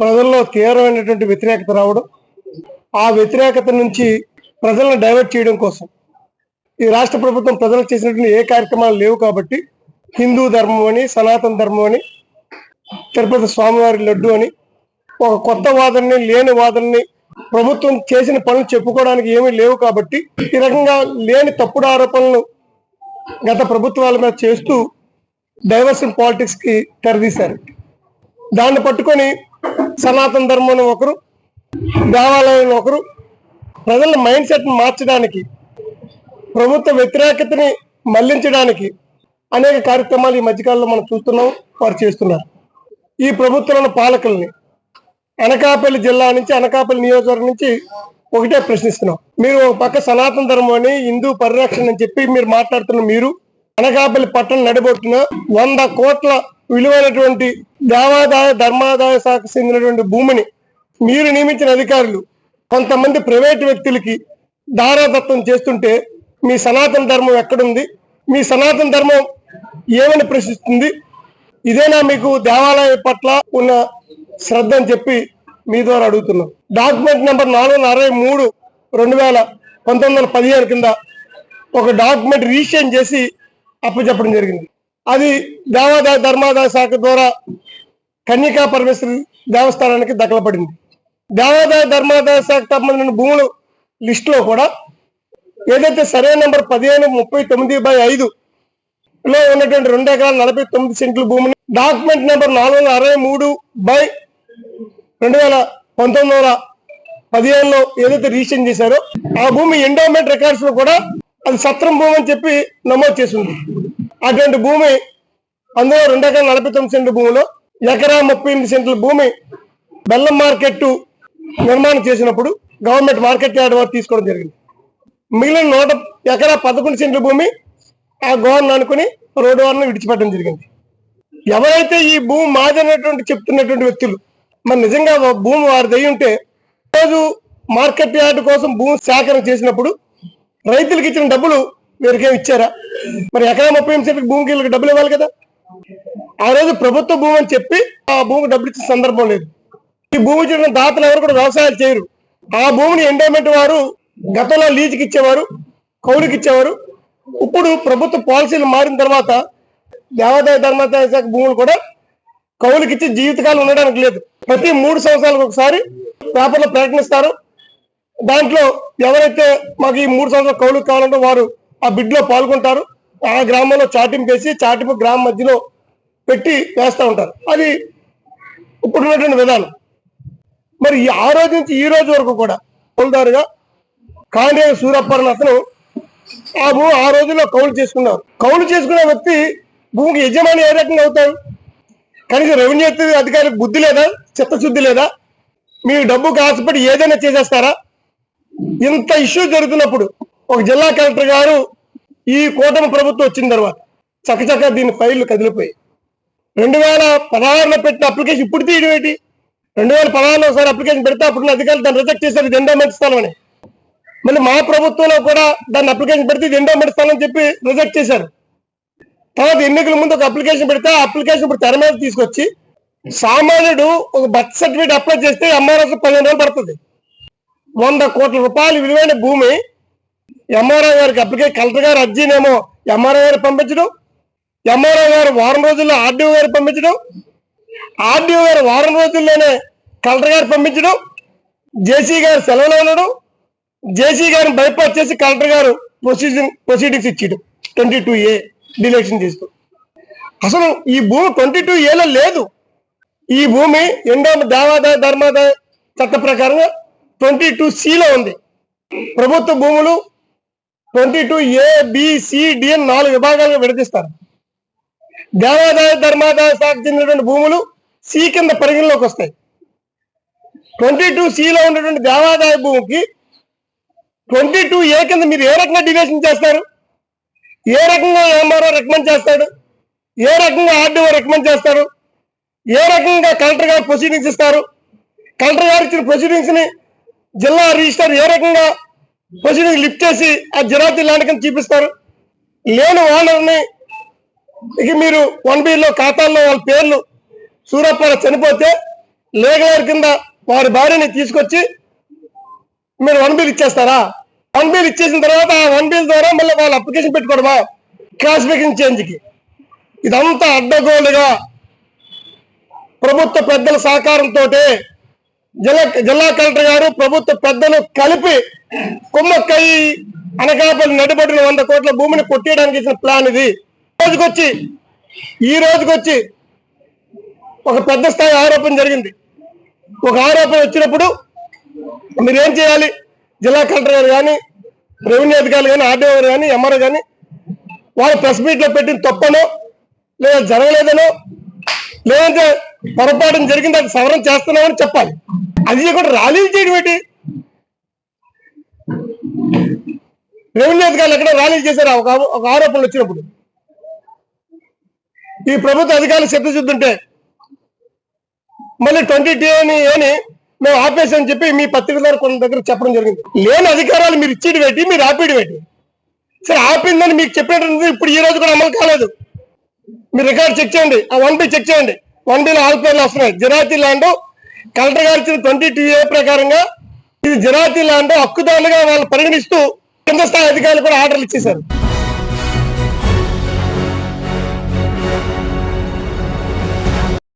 ప్రజల్లో తీవ్రమైనటువంటి వ్యతిరేకత రావడం, ఆ వ్యతిరేకత నుంచి ప్రజలను డైవర్ట్ చేయడం కోసం ఈ రాష్ట్ర ప్రభుత్వం ప్రజలకు చేసినటువంటి ఏ కార్యక్రమాలు లేవు కాబట్టి హిందూ ధర్మం అని, సనాతన ధర్మం అని, తిరుపతి స్వామివారి లడ్డు అని ఒక కొత్త వాదనని, లేని వాదనని, ప్రభుత్వం చేసిన పనులు చెప్పుకోవడానికి ఏమీ లేవు కాబట్టి ఈ రకంగా లేని తప్పుడు ఆరోపణలు గత ప్రభుత్వాల మీద చేస్తూ డైవర్షన్ పాలిటిక్స్ కి తెరదీశారు. దాన్ని పట్టుకొని సనాతన ధర్మం ఒకరు, దేవాలయం ఒకరు ప్రజల మైండ్ సెట్ మార్చడానికి, ప్రభుత్వ వ్యతిరేకతని మళ్లించడానికి అనేక కార్యక్రమాలు ఈ మధ్యకాలంలో మనం చూస్తున్నాం, వారు చేస్తున్నారు. ఈ ప్రభుత్వాలను పాలకుల్ని అనకాపల్లి జిల్లా నుంచి, అనకాపల్లి నియోజకవర్గం నుంచి ఒకటే ప్రశ్నిస్తున్నాం. మీరు ఒక పక్క సనాతన ధర్మం అని, హిందూ పరిరక్షణ అని చెప్పి మీరు మాట్లాడుతున్న మీరు అనకాపల్లి పట్టణం నడిబొట్టున 100 కోట్ల విలువైనటువంటి దేవాదాయ ధర్మాదాయ శాఖకు చెందినటువంటి భూమిని మీరు నియమించిన అధికారులు కొంతమంది ప్రైవేటు వ్యక్తులకి దారాదత్తం చేస్తుంటే మీ సనాతన ధర్మం ఎక్కడుంది? మీ సనాతన ధర్మం ఏమని ప్రశ్నిస్తుంది? ఇదేనా మీకు దేవాలయం పట్ల ఉన్న శ్రద్ధ అని చెప్పి మీ ద్వారా అడుగుతున్నాం. డాక్యుమెంట్ నెంబర్ 463/2019 కింద ఒక డాక్యుమెంట్ రిజిస్ట్రేషన్ చేసి అప్పచెప్పడం జరిగింది. అది దేవాదాయ ధర్మాదాయ శాఖ ద్వారా కన్యకా పరమేశ్వరి దేవస్థానానికి దఖలపడింది. దేవాదాయ ధర్మాదాయ శాఖ సంబంధించిన భూముల లిస్టులో కూడా ఏదైతే సర్వే నెంబర్ 1539/5 లో ఉన్నటువంటి 2 ఎకరాల 49 సెంట్ల భూమిని డాక్యుమెంట్ నెంబర్ 463/2019 ఏదైతే రిజిస్ట్రేషన్ చేశారో ఆ భూమి ఎండోమెంట్ రికార్డ్స్ లో కూడా అది సత్రం భూమి అని చెప్పి నమోదు చేసింది. అటువంటి భూమి అందులో 2 ఎకరాల 49 సెంట్ల భూమిలో ఎకరా 38 సెంట్ల భూమి బెల్లం మార్కెట్ నిర్మాణం చేసినప్పుడు గవర్నమెంట్ మార్కెట్ యార్డ్ వారు తీసుకోవడం జరిగింది. మిగిలిన 100 ఎకరా 11 సెంట్ల భూమి ఆ గవర్నర్ అనుకుని రోడ్డు వారిని విడిచిపెట్టడం జరిగింది. ఎవరైతే ఈ భూమి మాదనేటువంటి చెప్తున్నటువంటి వ్యక్తులు మరి నిజంగా భూమి వారిది అయి ఉంటే రోజు మార్కెట్ యార్డ్ కోసం భూమి సేకరణ చేసినప్పుడు రైతులకు ఇచ్చిన డబ్బులు వీరికేమి ఇచ్చారా? మరి ఎకరా 38 సెంట్ల భూమికి వీళ్ళకి డబ్బులు ఇవ్వాలి కదా. ఆ రోజు ప్రభుత్వ భూమి అని చెప్పి ఆ భూమికి డబ్బులు ఇచ్చిన సందర్భం లేదు. ఈ భూమి ఇచ్చిన దాతలు ఎవరు కూడా వ్యవసాయాలు చేయరు. ఆ భూమిని ఎండోమెంట్ వారు గతంలో లీజుకి ఇచ్చేవారు, కౌలుకి ఇచ్చేవారు. ఇప్పుడు ప్రభుత్వ పాలసీలు మారిన తర్వాత దేవాదాయ ధర్మాదాయ శాఖ భూములు కూడా కౌలుకిచ్చి జీవితకాలం ఉండడానికి లేదు. ప్రతి 3 సంవత్సరాలకు ఒకసారి పేపర్లో ప్రకటిస్తారు. దాంట్లో ఎవరైతే మాకు ఈ 3 సంవత్సరాలు కౌలుకు కావాలంటే వారు ఆ బిడ్ లో పాల్గొంటారు. ఆ గ్రామంలో చాటింపు వేసి చాటింపు గ్రామం మధ్యలో పెట్టి వేస్తూ ఉంటారు. అది ఇప్పుడు ఉన్నటువంటి విధానం. మరి ఆ రోజు నుంచి ఈ రోజు వరకు కూడా కౌలుదారుగా కాండే సూరప్పని అతను ఆ భూమి ఆ రోజుల్లో కౌలు చేసుకున్నారు. కౌలు చేసుకున్న వ్యక్తి భూమికి యజమాని ఏ రకంగా అవుతారు? కనీసం రెవెన్యూ అధికారికి బుద్ధి లేదా, చిత్తశుద్ధి లేదా? మీరు డబ్బుకు ఆశపడి ఏదైనా చేసేస్తారా? ఇంత ఇష్యూ జరుగుతున్నప్పుడు ఒక జిల్లా కలెక్టర్ గారు ఈ కూటమి ప్రభుత్వం వచ్చిన తర్వాత చక్కచక్క దీని ఫైళ్లు కదిలిపోయి 2016లో పెట్టిన అప్లికేషన్ ఇప్పుడు తీయడం ఏంటి? 2016లో ఒకసారి అప్లికేషన్ పెడితే అప్పుడు అధికారులు దాన్ని రిజెక్ట్ చేశారు, ఇది ఎండోమెంట్ స్థలం అని. మళ్ళీ మా ప్రభుత్వంలో కూడా దాన్ని అప్లికేషన్ పెడితే ఇది ఎండోమెంట్ స్థలం అని చెప్పి రిజెక్ట్ చేశారు. తర్వాత ఎన్నికల ముందు ఒక అప్లికేషన్ పెడితే ఆ అప్లికేషన్ ఇప్పుడు తెర మీద తీసుకొచ్చి సామాన్యుడు ఒక బర్త్ సర్టిఫికేట్ అప్లై చేస్తే ఎంఆర్ఓకి 15 రోజులు పడుతుంది. 100 కోట్ల రూపాయలు విలువైన భూమి ఎంఆర్ఓ గారికి అప్లికేషన్, కలెక్టర్ గారు అర్జీనేమో ఎంఆర్ఓ గారికి పంపించడం, ఎంఆర్ఓ గారు వారం రోజుల్లో ఆర్డీఓ గారికి పంపించడం, ఆర్డీఓ గారు వారం రోజుల్లోనే కలెక్టర్ గారు పంపించడం, జేసీ గారు సెలవులో ఉండడం, జేసీ గారిని బైపాస్ చేసి కలెక్టర్ గారు ప్రొసీడింగ్స్ ఇచ్చేయడం 22A డిలేషన్ చేస్తూ. అసలు ఈ భూమి 22Aలో లేదు. ఈ భూమి దేవాదాయ ధర్మాదాయ చట్ట ప్రకారంగా 22Cలో ఉంది. ప్రభుత్వ భూములు 22A, B, C, D అని 4 విభాగాలుగా విడదీస్తారు. దేవాదాయ ధర్మాదాయ శాఖకు చెందినటువంటి భూములు C కింద పరిగణలోకి వస్తాయి. 22Cలో ఉన్నటువంటి దేవాదాయ భూమికి 22A కింద మీరు ఏ రకంగా డిలేషన్ చేస్తారు? ఏ రకంగా ఎంఆర్ఓ రికమెండ్ చేస్తాడు? ఏ రకంగా ఆర్డీఓ రికమెండ్ చేస్తారు? ఏ రకంగా కలెక్టర్ గారు ప్రొసీడింగ్స్ ఇస్తారు? కలెక్టర్ గారు ఇచ్చిన ప్రొసీడింగ్స్ ని జిల్లా రిజిస్టర్ ఏ రకంగా ప్రొసీడింగ్ లిఫ్ట్ చేసి ఆ జిరాతీ ల్యాండ్ కింద చూపిస్తారు? లేని ఓనర్ని ఇక మీరు 1B లో ఖాతాల్లో వాళ్ళ పేర్లు సూరప్ప చనిపోతే లేగలర్ కింద వారి భార్యని తీసుకొచ్చి మీరు 1 బిల్ ఇచ్చేస్తారా? 1 బిల్ ఇచ్చేసిన తర్వాత ఆ 1 బిల్ ద్వారా మళ్ళీ వాళ్ళు అప్లికేషన్ పెట్టుకోవడమా క్లాసిఫికేషన్ చేంజ్కి? ఇదంతా అడ్డగోలుగా ప్రభుత్వ పెద్దల సహకారంతో జిల్లా కలెక్టర్ గారు ప్రభుత్వ పెద్దలు కలిపి కుమ్మక్కయ్యి అనకాపల్లి నడిబడిన 100 కోట్ల భూమిని కొట్టేయడానికి ఇచ్చిన ప్లాన్ ఇది. ఈ రోజుకొచ్చి ఒక పెద్ద స్థాయి ఆరోపణ జరిగింది. ఒక ఆరోపణ వచ్చినప్పుడు మీరేం చేయాలి? జిల్లా కలెక్టర్ గారు కానీ, రెవెన్యూ అధికారులు కానీ, ఆర్డీఓ గారు కానీ, ఎంఆర్ఓ కానీ వాళ్ళు ప్రెస్ మీట్ లో పెట్టిన తప్పనో లేదా జరగలేదనో లేదంటే పొరపాటు జరిగింది అది సవరణ చేస్తున్నామని చెప్పాలి. అది కూడా ర్యాలీలు చేయడం ఏంటి? రెవెన్యూ అధికారులు ఎక్కడ ర్యాలీలు చేశారా ఒక ఆరోపణలు వచ్చినప్పుడు? ఈ ప్రభుత్వ అధికారులు శబ్దశుద్ధుంటే మళ్ళీ 20 అని మేము ఆపేసామని చెప్పి మీ పత్రిక ద్వారా కొన్ని దగ్గర చెప్పడం జరిగింది. లేని అధికారాలు మీరు ఇచ్చేది పెట్టి మీరు ఆపేయడం ఏంటి? సరే ఆపిందని మీకు చెప్పేటది ఇప్పుడు ఈ రోజు కూడా అమలు కాలేదు. మీరు రికార్డ్ చెక్ చేయండి, ఆ 1 బిల్ చెక్ చేయండి. 1 బిల్ ఆల్ పేర్లు వస్తున్నాయి. జిరాతీ ల్యాండ్ కలెక్టర్ గారు ఇచ్చిన 22A ప్రకారంగా ఇది జిరాతీ ల్యాండ్ హక్కుదారులుగా వాళ్ళు పరిగణిస్తూ కింద స్థాయి అధికారులు కూడా ఆర్డర్లు ఇచ్చేశారు.